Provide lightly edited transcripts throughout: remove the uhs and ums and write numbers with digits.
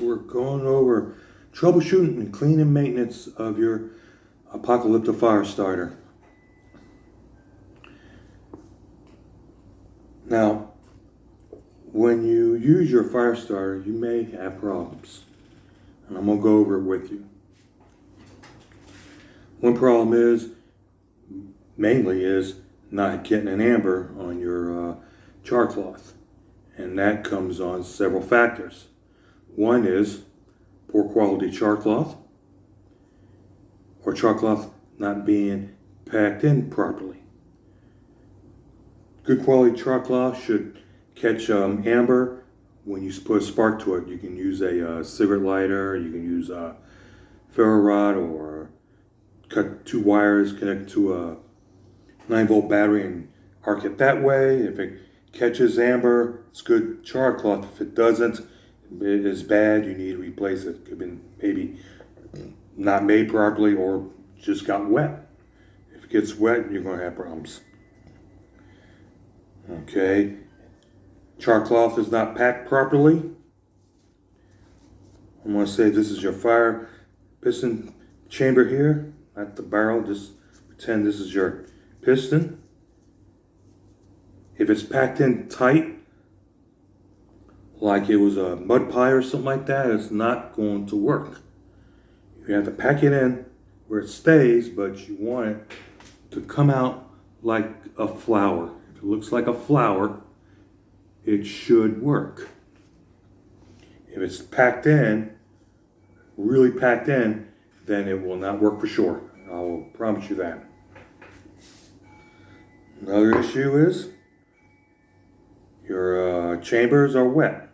we're going over troubleshooting and cleaning maintenance of your apocalyptic fire starter. Now, when you use your fire starter, you may have problems, and I'm going to go over it with you. One problem mainly is not getting an amber on your char cloth, and that comes on several factors. One is poor quality char cloth, or char cloth not being packed in properly. Good quality char cloth should catch amber when you put a spark to it. You can use a cigarette lighter, you can use a ferro rod, or cut two wires, connect to a 9-volt battery and arc it that way. If it catches amber, it's good char cloth. If it doesn't, it is bad. You need to replace it. It could be maybe not made properly or just got wet. If it gets wet, you're going to have problems. Okay, char cloth is not packed properly. I'm going to say this is your fire piston chamber here, not the barrel. Just pretend this is your piston. If it's packed in tight, like it was a mud pie or something like that, it's not going to work. You have to pack it in where it stays, but you want it to come out like a flower. If it looks like a flower, it should work. If it's packed in, really packed in, then it will not work for sure. I will promise you that. Another issue is your chambers are wet.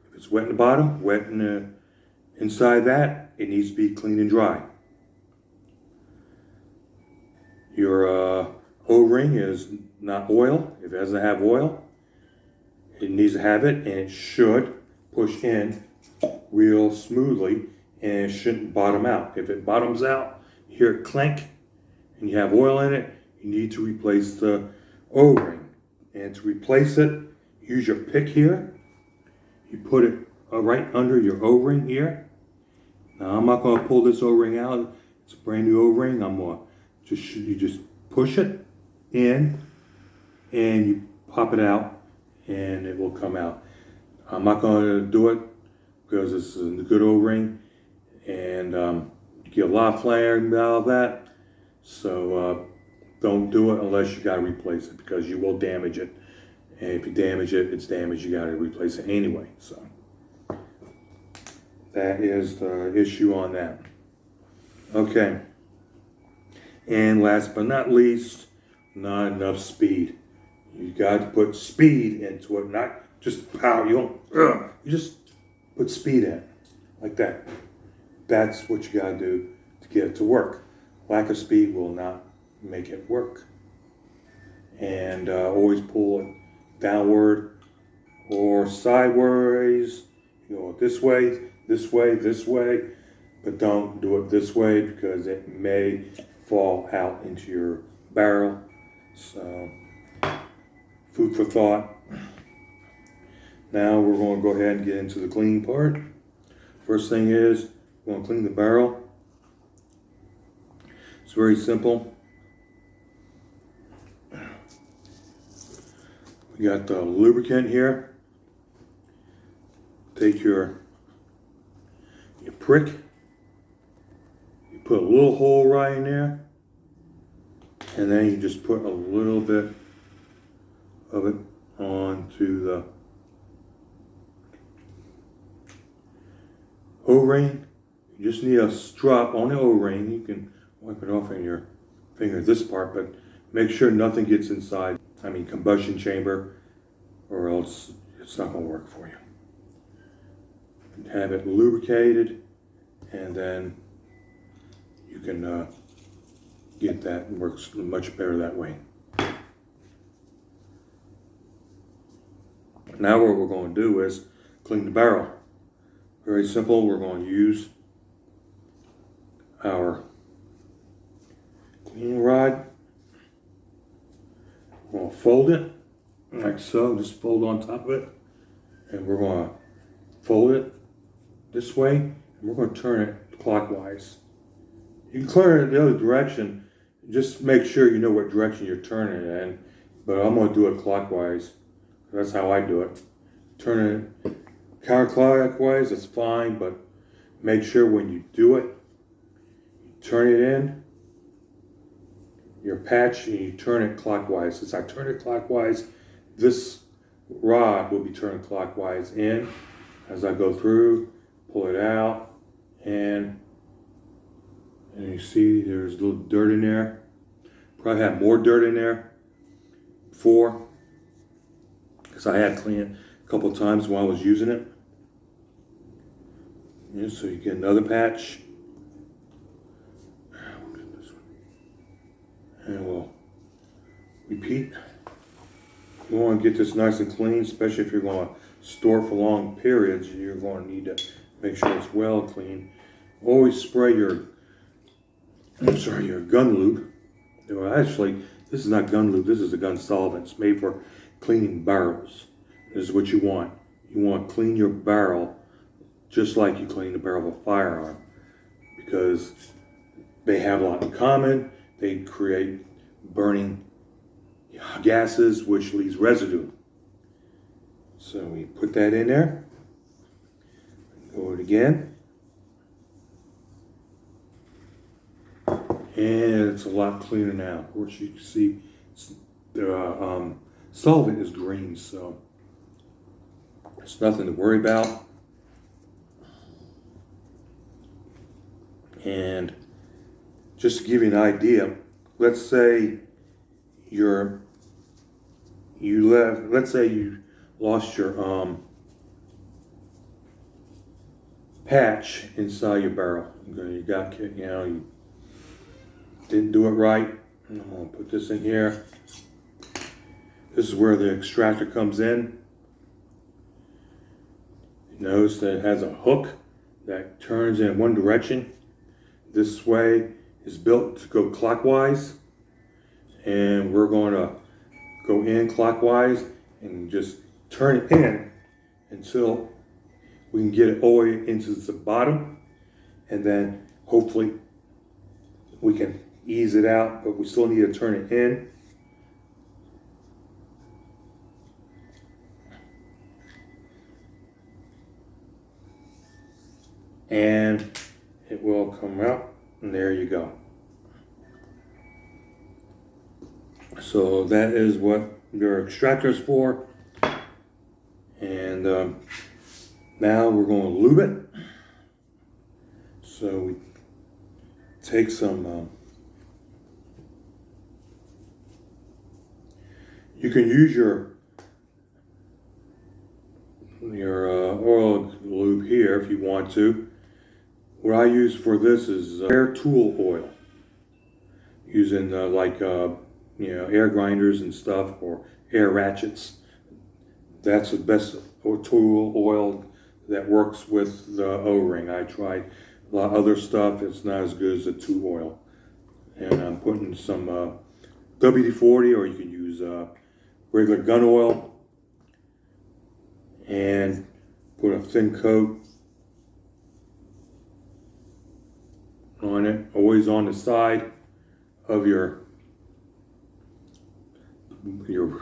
If it's wet in the bottom, wet in the inside that, it needs to be clean and dry. Your O-ring is not oil. If it doesn't have oil, it needs to have it, and it should push in real smoothly, and it shouldn't bottom out. If it bottoms out, you hear it clink, and you have oil in it, you need to replace the O-ring. And to replace it, use your pick here. You put it right under your O-ring here. Now I'm not going to pull this O-ring out. It's a brand new O-ring. I'm going to you just push it in, and you pop it out, and it will come out. I'm not going to do it because this is a good O-ring, and you get a lot of flame out of that. So don't do it unless you got to replace it, because you will damage it. And if you damage it, it's damaged. You got to replace it anyway. So that is the issue on that. Okay. And last but not least, not enough speed. You got to put speed into it, not just power. You just put speed in, like that. That's what you got to do to get it to work. Lack of speed will not make it work. And always pull it downward or sideways. You go this way, this way, this way, but don't do it this way because it may fall out into your barrel. So, food for thought. Now we're going to go ahead and get into the cleaning part. First thing is, we're going to clean the barrel. It's very simple. We got the lubricant here. Take your prick. You put a little hole right in there. And then you just put a little bit of it onto the O-ring. You just need a drop on the O-ring. You can wipe it off in your finger, this part, but make sure nothing gets inside. Combustion chamber, or else it's not going to work for you. Have it lubricated, and then you can get that. It works much better that way. Now what we're going to do is clean the barrel. Very simple. We're going to use our cleaning rod. We're going to fold it like so. Just fold on top of it. And we're going to fold it this way, and we're going to turn it clockwise. You can turn it the other direction. Just make sure you know what direction you're turning it in. But I'm going to do it clockwise. That's how I do it. Turn it counterclockwise, that's fine, but make sure when you do it, you turn it in, your patch, and you turn it clockwise. As I turn it clockwise, this rod will be turned clockwise in. As I go through, pull it out, and you see there's a little dirt in there. Probably had more dirt in there before, because I had cleaned it a couple of times while I was using it. Yeah, so you get another patch. And we'll repeat. You want to get this nice and clean, especially if you're going to store for long periods. You're going to need to make sure it's well clean. Always spray your gun lube. Well, actually, this is not gun lube. This is a gun solvent. It's made for cleaning barrels. This is what you want. You want to clean your barrel just like you clean the barrel of a firearm, because they have a lot in common. They create burning gases, which leaves residue. So we put that in there. Go it again. And it's a lot cleaner now. Of course, you can see the solvent is green, so it's nothing to worry about. And just to give you an idea, let's say you lost your patch inside your barrel. You didn't do it right. I'm gonna put this in here. This is where the extractor comes in. Notice that it has a hook that turns in one direction. This way is built to go clockwise, and we're going to go in clockwise and just turn it in until we can get it all the way into the bottom, and then hopefully we can ease it out, but we still need to turn it in. And it will come out, and there you go. So that is what your extractor is for. And now we're going to lube it. So we take some, you can use your oil lube here if you want to. What I use for this is air tool oil, using air grinders and stuff, or air ratchets. That's the best tool oil that works with the O-ring. I tried a lot of other stuff. It's not as good as the tool oil. And I'm putting some WD-40, or you can use regular gun oil, and put a thin coat on it, always on the side of your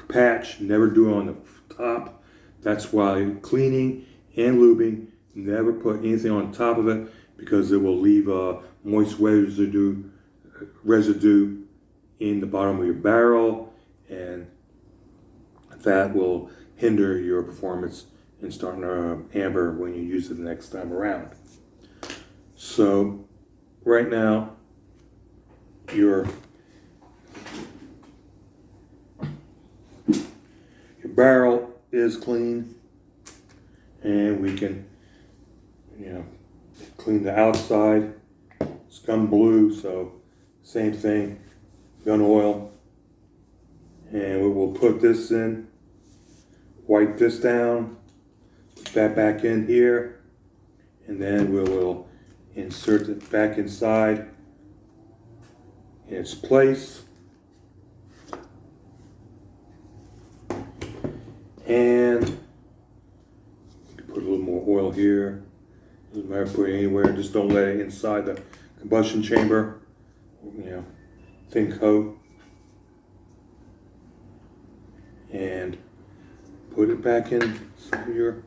patch. Never do it on the top. That's why cleaning and lubing, never put anything on top of it, because it will leave moist residue in the bottom of your barrel, and that will hinder your performance in starting to amber when you use it the next time around. So right now, your barrel is clean, and we can, clean the outside. It's gun blue, so same thing, gun oil. And we will put this in, wipe this down, put that back in here, and then we will insert it back inside in its place. And put a little more oil here, Doesn't matter, put it anywhere, just don't let it inside the combustion chamber. You know, thin coat. And put it back in your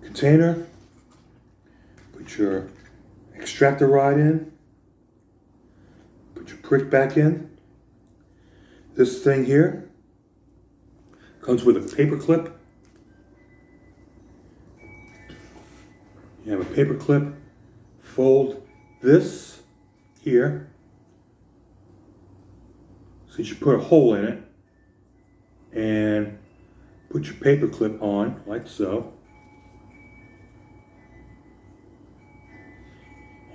container. Put your extractor rod in. Put your prick back in. This thing here comes with a paper clip. You have a paper clip. Fold this here. So you should put a hole in it and put your paper clip on like so.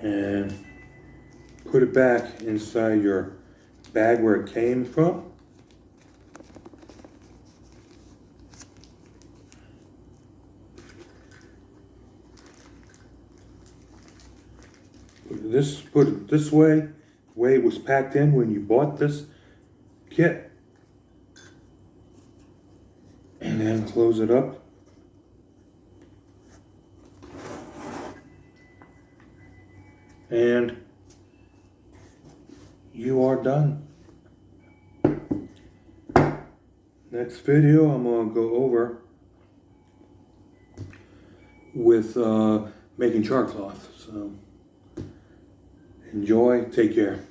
And put it back inside your bag where it came from. Put it this way, the way it was packed in when you bought this kit. And then close it up. And you are done. Next video I'm going to go over with making char cloth. So enjoy, take care.